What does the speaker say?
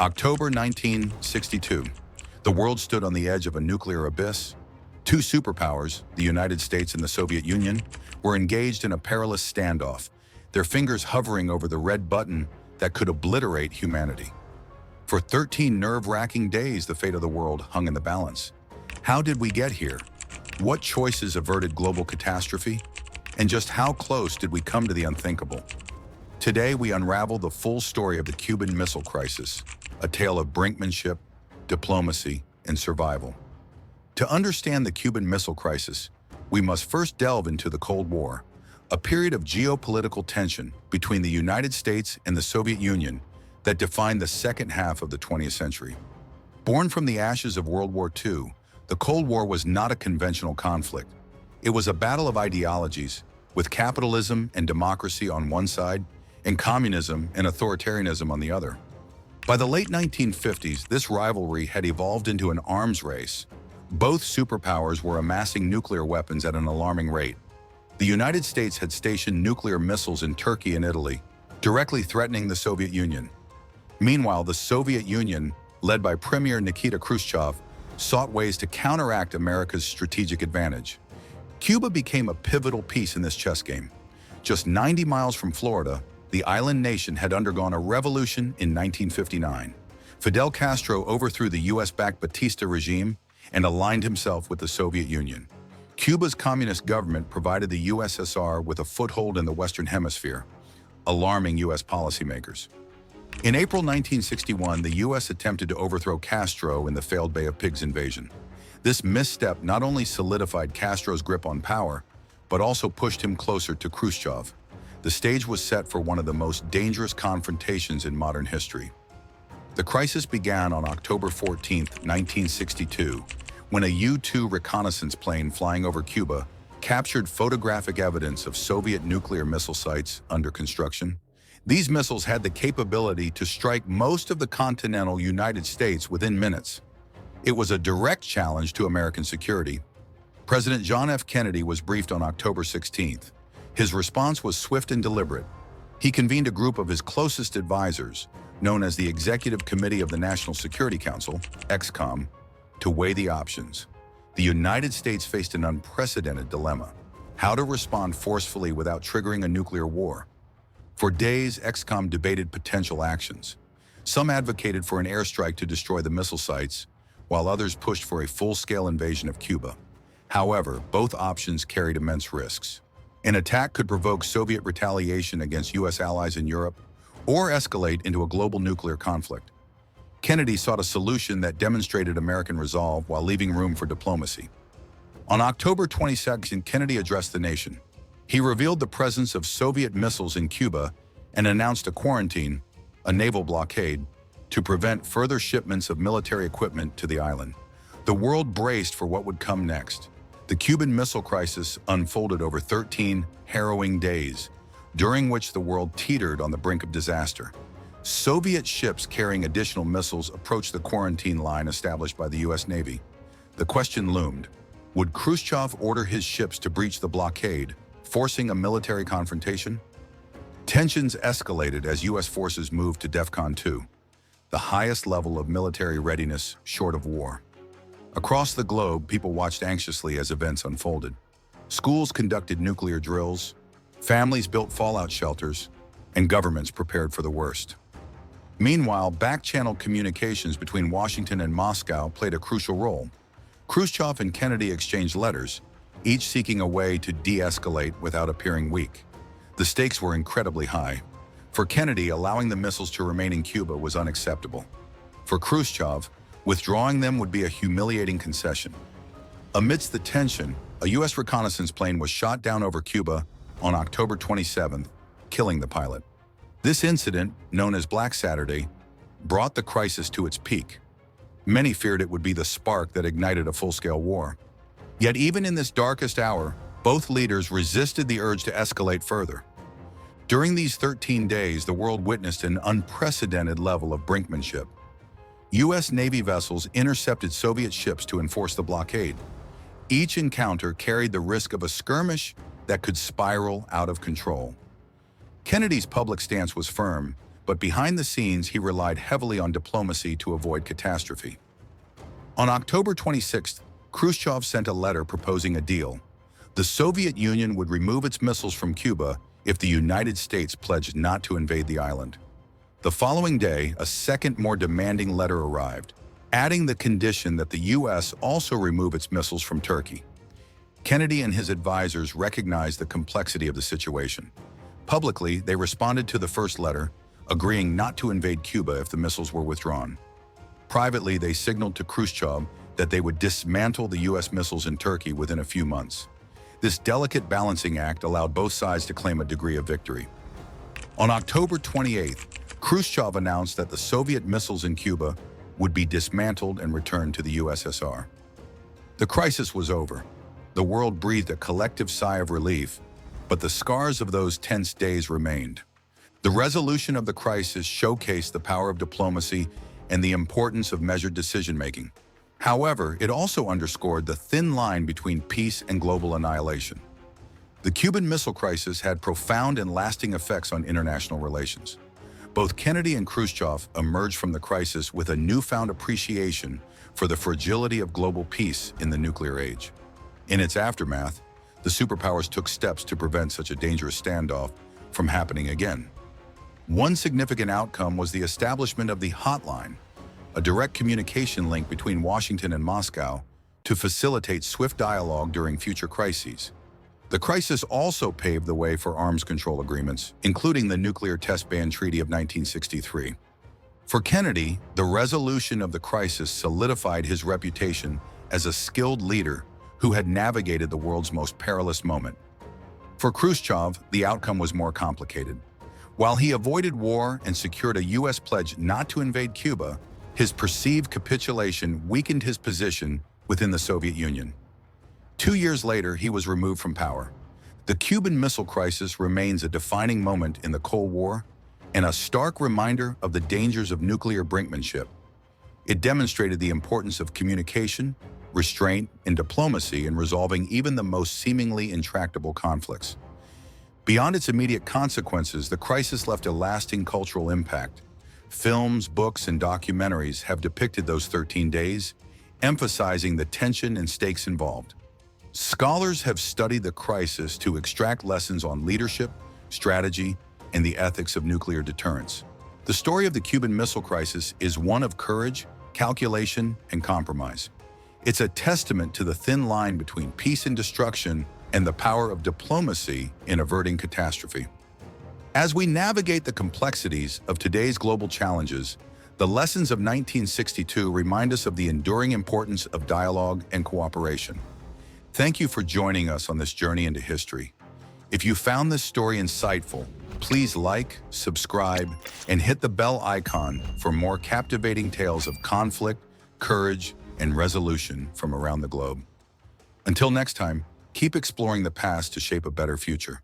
October 1962. The world stood on the edge of a nuclear abyss. Two superpowers, the United States and the Soviet Union, were engaged in a perilous standoff, their fingers hovering over the red button that could obliterate humanity. For 13 nerve-wracking days, the fate of the world hung in the balance. How did we get here? What choices averted global catastrophe? And just how close did we come to the unthinkable? Today, we unravel the full story of the Cuban Missile Crisis, a tale of brinkmanship, diplomacy, and survival. To understand the Cuban Missile Crisis, we must first delve into the Cold War, a period of geopolitical tension between the United States and the Soviet Union that defined the second half of the 20th century. Born from the ashes of World War II, the Cold War was not a conventional conflict. It was a battle of ideologies, with capitalism and democracy on one side, and communism and authoritarianism on the other. By the late 1950s, this rivalry had evolved into an arms race. Both superpowers were amassing nuclear weapons at an alarming rate. The United States had stationed nuclear missiles in Turkey and Italy, directly threatening the Soviet Union. Meanwhile, the Soviet Union, led by Premier Nikita Khrushchev, sought ways to counteract America's strategic advantage. Cuba became a pivotal piece in this chess game. Just 90 miles from Florida, the island nation had undergone a revolution in 1959. Fidel Castro overthrew the US-backed Batista regime and aligned himself with the Soviet Union. Cuba's communist government provided the USSR with a foothold in the Western Hemisphere, alarming US policymakers. In April 1961, the US attempted to overthrow Castro in the failed Bay of Pigs invasion. This misstep not only solidified Castro's grip on power, but also pushed him closer to Khrushchev. The stage was set for one of the most dangerous confrontations in modern history. The crisis began on October 14, 1962, when a U-2 reconnaissance plane flying over Cuba captured photographic evidence of Soviet nuclear missile sites under construction. These missiles had the capability to strike most of the continental United States within minutes. It was a direct challenge to American security. President John F. Kennedy was briefed on October 16th. His response was swift and deliberate. He convened a group of his closest advisors, known as the Executive Committee of the National Security Council, EXCOM, to weigh the options. The United States faced an unprecedented dilemma: how to respond forcefully without triggering a nuclear war. For days, EXCOM debated potential actions. Some advocated for an airstrike to destroy the missile sites, while others pushed for a full-scale invasion of Cuba. However, both options carried immense risks. An attack could provoke Soviet retaliation against US allies in Europe, or escalate into a global nuclear conflict. Kennedy sought a solution that demonstrated American resolve while leaving room for diplomacy. On October 22nd, Kennedy addressed the nation. He revealed the presence of Soviet missiles in Cuba and announced a quarantine, a naval blockade, to prevent further shipments of military equipment to the island. The world braced for what would come next. The Cuban Missile Crisis unfolded over 13 harrowing days, during which the world teetered on the brink of disaster. Soviet ships carrying additional missiles approached the quarantine line established by the US Navy. The question loomed: would Khrushchev order his ships to breach the blockade, forcing a military confrontation? Tensions escalated as US forces moved to DEFCON 2, the highest level of military readiness short of war. Across the globe, people watched anxiously as events unfolded. Schools conducted nuclear drills, families built fallout shelters, and governments prepared for the worst. Meanwhile, back-channel communications between Washington and Moscow played a crucial role. Khrushchev and Kennedy exchanged letters, each seeking a way to de-escalate without appearing weak. The stakes were incredibly high. For Kennedy, allowing the missiles to remain in Cuba was unacceptable. For Khrushchev, withdrawing them would be a humiliating concession. Amidst the tension, a U.S. reconnaissance plane was shot down over Cuba on October 27th, killing the pilot. This incident, known as Black Saturday, brought the crisis to its peak. Many feared it would be the spark that ignited a full-scale war. Yet even in this darkest hour, both leaders resisted the urge to escalate further. During these 13 days, the world witnessed an unprecedented level of brinkmanship. U.S. Navy vessels intercepted Soviet ships to enforce the blockade. Each encounter carried the risk of a skirmish that could spiral out of control. Kennedy's public stance was firm, but behind the scenes he relied heavily on diplomacy to avoid catastrophe. On October 26th, Khrushchev sent a letter proposing a deal. The Soviet Union would remove its missiles from Cuba if the United States pledged not to invade the island. The following day, a second, more demanding letter arrived, adding the condition that the U.S. also remove its missiles from Turkey. Kennedy and his advisors recognized the complexity of the situation. Publicly, they responded to the first letter, agreeing not to invade Cuba if the missiles were withdrawn. Privately, they signaled to Khrushchev that they would dismantle the U.S. missiles in Turkey within a few months. This delicate balancing act allowed both sides to claim a degree of victory. On October 28th, Khrushchev announced that the Soviet missiles in Cuba would be dismantled and returned to the USSR. The crisis was over. The world breathed a collective sigh of relief, but the scars of those tense days remained. The resolution of the crisis showcased the power of diplomacy and the importance of measured decision-making. However, it also underscored the thin line between peace and global annihilation. The Cuban Missile Crisis had profound and lasting effects on international relations. Both Kennedy and Khrushchev emerged from the crisis with a newfound appreciation for the fragility of global peace in the nuclear age. In its aftermath, the superpowers took steps to prevent such a dangerous standoff from happening again. One significant outcome was the establishment of the Hotline, a direct communication link between Washington and Moscow to facilitate swift dialogue during future crises. The crisis also paved the way for arms control agreements, including the Nuclear Test Ban Treaty of 1963. For Kennedy, the resolution of the crisis solidified his reputation as a skilled leader who had navigated the world's most perilous moment. For Khrushchev, the outcome was more complicated. While he avoided war and secured a U.S. pledge not to invade Cuba, his perceived capitulation weakened his position within the Soviet Union. 2 years later, he was removed from power. The Cuban Missile Crisis remains a defining moment in the Cold War and a stark reminder of the dangers of nuclear brinkmanship. It demonstrated the importance of communication, restraint, and diplomacy in resolving even the most seemingly intractable conflicts. Beyond its immediate consequences, the crisis left a lasting cultural impact. Films, books, and documentaries have depicted those 13 days, emphasizing the tension and stakes involved. Scholars have studied the crisis to extract lessons on leadership, strategy, and the ethics of nuclear deterrence. The story of the Cuban Missile Crisis is one of courage, calculation, and compromise. It's a testament to the thin line between peace and destruction and the power of diplomacy in averting catastrophe. As we navigate the complexities of today's global challenges, the lessons of 1962 remind us of the enduring importance of dialogue and cooperation. Thank you for joining us on this journey into history. If you found this story insightful, please like, subscribe, and hit the bell icon for more captivating tales of conflict, courage, and resolution from around the globe. Until next time, keep exploring the past to shape a better future.